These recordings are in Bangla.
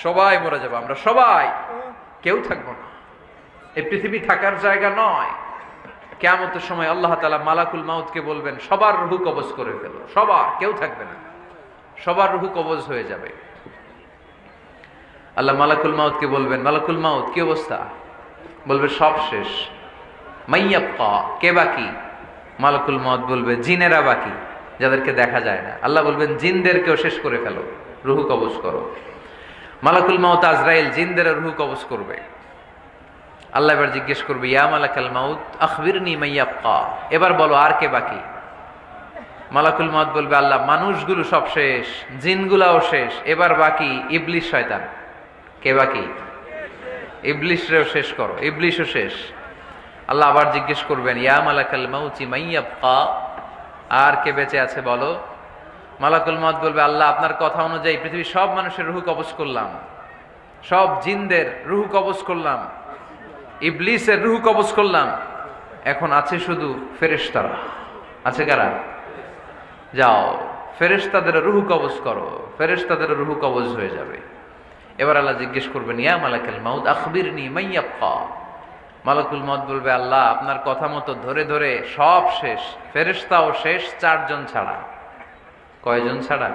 সবাই মরে যাবো, আমরা সবাই, কেউ থাকবো না। এই পৃথিবী থাকার জায়গা নয়। কিয়ামতের সময় আল্লাহ তাআলা মালাকুল মাউতকে বলবেন, সবার রূহ কবজ করে ফেলো, সবার, কেউ থাকবে না, সবার রূহ কবজ হয়ে যাবে। আল্লাহ মালাকুল মাউতকে বলবেন, মালাকুল মাউত কি অবস্থা? বলবে সব শেষ। মাইয়াবকা, কে বাকি? মালাকুল মাউত বলবে জিনেরা বাকি, যাদেরকে দেখা যায় না। আল্লাহ বলবেন জিনদেরকেও শেষ করে ফেলো, রূহ কবজ করো। মালাকুল মাউত আজরাইল জিনদের রূহ কবজ করবে। আল্লাহ এবার জিজ্ঞেস করবে, ইয়া মালাকাল মাউত আখবিরনি মাইয়াবকা, এবার বলো আর কে বাকি? মালাকুল মাউত বলবে, আল্লাহ মানুষগুলো সব শেষ, জিনগুলাও শেষ, এবার বাকি ইবলিস শয়তান। কে বাকি? ইবলিসরেও শেষ করো, ইবলিসও শেষ। আল্লাহ আবার জিজ্ঞেস করবেন, ইয়া মালাকাল মাউতি মাইয়াবকা, আর কে বেঁচে আছে বলো। মালাকুল মাউত বলবে, আল্লাহ আপনার কথা অনুযায়ী পৃথিবীর সব মানুষের রূহ কবজ করলাম, সব জিনদের রূহ কবজ করলাম, ইবলিসের রূহ কবজ করলাম, এখন আছে শুধু ফেরেশতারা। আছে কারা? যাও ফেরেশতাদের রূহ কবজ করো, ফেরেশতাদের রূহ কবজ হয়ে যাবে। এবার আল্লাহ জিজ্ঞেস করবেন, ইয়া মালাকাল মাউত আখবিরনি মাইয়াবকা। মালাকুল মাউত বলবে, আল্লাহ আপনার কথা মতো ধরে ধরে সব শেষ, ফেরেশতাও শেষ, 4 জন ছাড়া। কয়জন ছাড়া?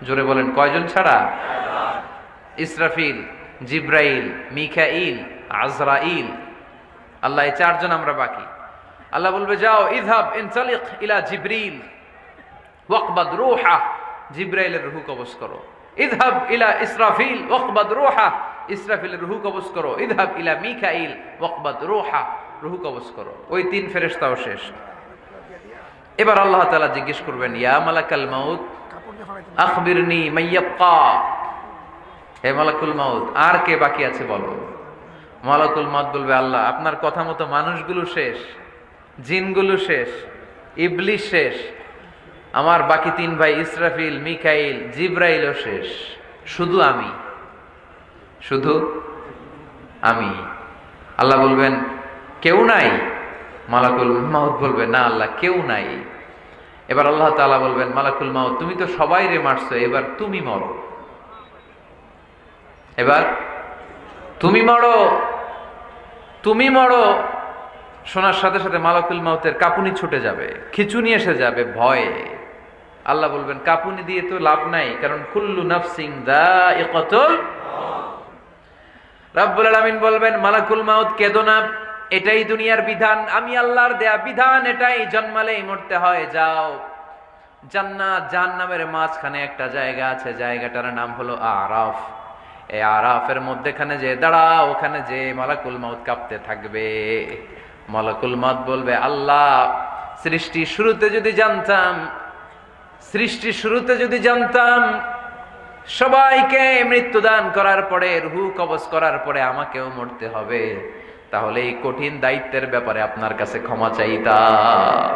জোরে বলেন, কয়জন ছাড়া? ইসরাফিল, জিব্রাইল, মিকাইল, আজরাইল। আল্লাহ এই 4 জন আমরা বাকি। আল্লাহ বলবে, যাও ইযহাব ইনতালিক ইলা জিবরিল ওয়াকবাদ রূহা, জিব্রাইলের রূহ কবজ করো। ইযহাব ইলা ইসরাফিল ওয়াকবাদ রূহা, ইসরাফিলের রূহ কবজ করো। ইযহাব ইলা মিকাইল ওয়াকবাদ রূহা, রূহ কবজ করো। ওই 3 ফেরেশতাও শেষ। এবার আল্লাহ তাআলা জিজ্ঞেস করবেন, ইয়া মালাকাল মাউত আখবিরনি মাইয়াবকা, হে মালাকুল মাউত আর কে বাকি আছে বলো। মালাকুল মাউত বলবে, আল্লাহ আপনার কথা মতো মানুষগুলো শেষ, জিনগুলো শেষ, ইবলিস শেষ, আমার বাকি 3 ভাই ইসরাফিল, মিকাইল, জিব্রাইলও শেষ, শুধু আমি, শুধু আমি। আল্লাহ বলবেন, কেউ নাই? মালাকুল মাউত বলবে, না আল্লাহ কেউ নাই। এবার আল্লাহ তাআলা বলবেন, মালাকুল মাউত তুমি তো সবাই রে মারছো, এবার তুমি মরো, এবার তুমি মরো, তুমি মরো। শোনার সাথে সাথে মালাকুল মাউতের কাঁপুনি ছুটে যাবে, খিঁচুনি এসে যাবে ভয়ে। আল্লাহ বলবেন, কাঁপুনি দিয়ে তো লাভ নাই, কারণ কুল্লু নাফসিন যায়িকাতুল মাউত। রব্বুল আলামিন বলবেন, মালাকুল মাউত কেঁদো না, এটাই দুনিয়ার বিধান, আমি আল্লাহর দেয়া বিধান, এটাই, জন্মালেই মরতে হয়। যাও, জান্নাত জাহান্নামের মাঝখানে একটা জায়গা আছে, জায়গাটার নাম হলো আরাফ। এই আরাফের মধ্যেখানে যে দাঁড়াও, ওখানে যে মালাকুল মাউত কাঁপতে থাকবে। মালাকুল মাউত বলবে, আল্লাহ সৃষ্টির শুরুতে যদি জানতাম, সৃষ্টির শুরুতে যদি জানতাম সবাইকে মৃত্যুদান করার পরে, রূহ কবজ করার পরে আমাকেও মরতে হবে, তাহলে এই কঠিন দায়িত্বের ব্যাপারে আপনার কাছে ক্ষমা চাইতাম।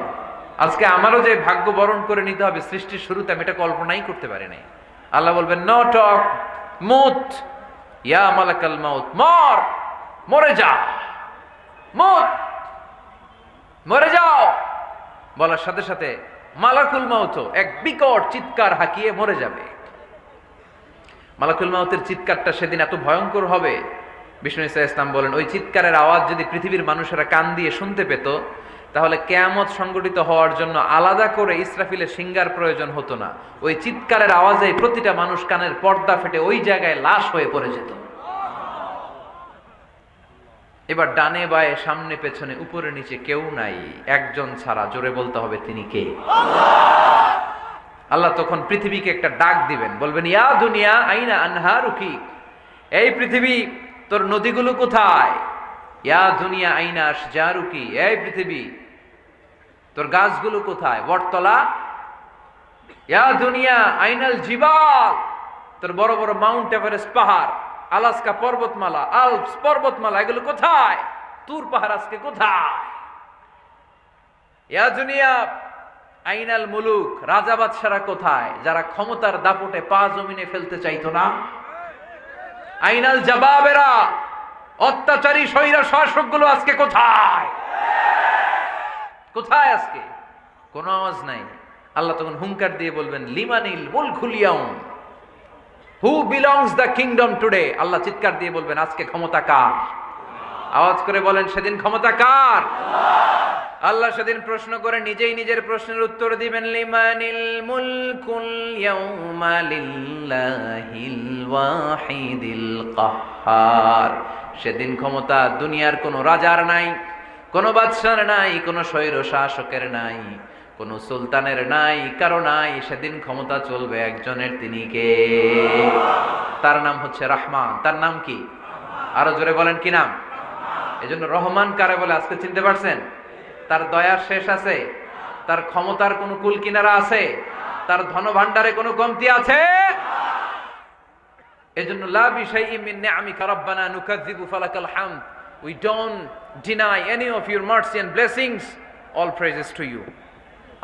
আজকে আমারও যে ভাগ্য বরণ করে নিতে হবে সৃষ্টির শুরুতে, আমি এটা কল্পনাই করতে পারি নাই। আল্লাহ বলবেন, নো টক, মুত, ইয়া মালাকাল মাউত, মর, মরে যা, মুত, মরে যাও। বলার সাথে সাথে মালাকুল মাউত এক বিকট চিৎকার হাঁকিয়ে মরে যাবে। মালাকুল মাউতের চিৎকারটা সেদিন এত ভয়ঙ্কর হবে, বিষ্ণু ঈসা ইসলাম বলেন, ওই চিৎকারের আওয়াজ যদি পৃথিবীর মানুষেরা কান দিয়ে শুনতে পেত, তাহলে কিয়ামত সংগঠিত হওয়ার জন্য আলাদা করে ইসরাফিলের সিঙ্গার প্রয়োজন হতো না। ওই চিৎকারের আওয়াজে প্রতিটা মানুষ কানের পর্দা ফেটে ওই জায়গায় লাশ হয়ে পড়ে যেত। এবার ডানে বায়ে সামনে পেছনে উপরে নিচে কেউ নাই, একজন ছাড়া, জোরে বলতে হবে তিনি কে? আল্লাহ তখন পৃথিবীকে একটা ডাক দিবেন, বলবেন, ইয়া দুনিয়া আইনা আনহারুকি, এই পৃথিবী তোর নদীগুলো কোথায়? ইয়া দুনিয়া আইনা আশজারুকি, এই পৃথিবী তোর গাছগুলো কোথায়? বটতলা। ইয়া দুনিয়া আইনাল জিবাল, তোর বড় বড় মাউন্ট এভারেস্ট পাহাড়, আলাস্কা পর্বতমালা, আলপস পর্বতমালা, এগুলো কোথায়? তুর পাহাড় আজকে কোথায়? ইয়া দুনিয়া আইনাল মুলুক, রাজা বাদশারা কোথায়, যারা ক্ষমতার দাপটে পা জমিনে ফেলতে চাইতো না? আইনাল জাবাবেরা, অত্যাচারী স্বৈরা শাসকগুলো আজকে কোথায়? কোথায় আজকে? কোনো আওয়াজ নাই। আল্লাহ তখন হুঙ্কার দিয়ে বলবেন, লিমানিল মুলকুল ইয়াউম, who belongs the kingdom today? আল্লাহ চিৎকার দিয়ে বলবেন আজকে ক্ষমতা কার? আওয়াজ করে বলেন সেদিন ক্ষমতা কার? আল্লাহ সেদিন প্রশ্ন করে নিজেই নিজের প্রশ্নের উত্তর দিবেন, লিমানিল মুলকুল ইয়াউমা লিল্লাহিল ওয়াহিদিল কাহ্হার। সেদিন ক্ষমতা দুনিয়ার কোনো রাজার নাই, কোনো বাদশার নাই, কোনো স্বৈর শাসকের নাই, কোনো সুলতানের নাই, কারো নাই। সেদিন ক্ষমতা চলবে একজনের, তিনি কে? তার নাম হচ্ছে রহমান। তার নাম কি? আরো জোরে বলেন কি নাম? এজন্য রহমান কারে বলে আজকে চিনতে পারছেন? তার দয়ার শেষ আছে? তার ক্ষমতার কোনো কুল কিনারা আছে? তার ধন ভান্ডারে কোনো কমতি আছে? এজন্য লা বিশাইইন মিন নিআমিকা রাব্বানা নুকাযযিবু ফালাকাল হামদ। We don't deny any of your mercy and blessings. All praises to you.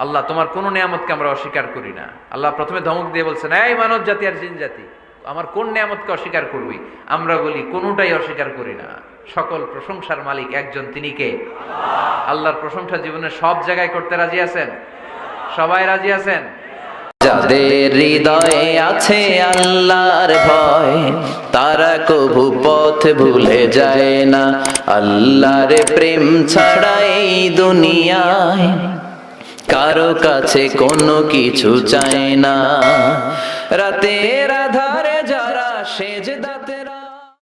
আল্লাহ তোমার কোন নিয়ামতকে আমরা অস্বীকার করি না। আল্লাহ প্রথমে ধমক দিয়ে বলছেন, এই মানব জাতি আর জিন জাতি, আমার কোন নিয়ামতকে অস্বীকার করবি? আমরা বলি কোনটাই অস্বীকার করি না। সকল প্রশংসার মালিক একজন, তিনি কে? আল্লাহর প্রশংসা জীবনের সব জায়গায় করতে রাজি আছেন? সবাই রাজি আছেন? যাদের হৃদয়ে আছে আল্লাহর ভয়, তারা কভু পথ ভুলে যায় না। আল্লাহর প্রেম ছাড়া এই দুনিয়ায় কারো কাছে কোনো কিছু চায় না। রাতের আধার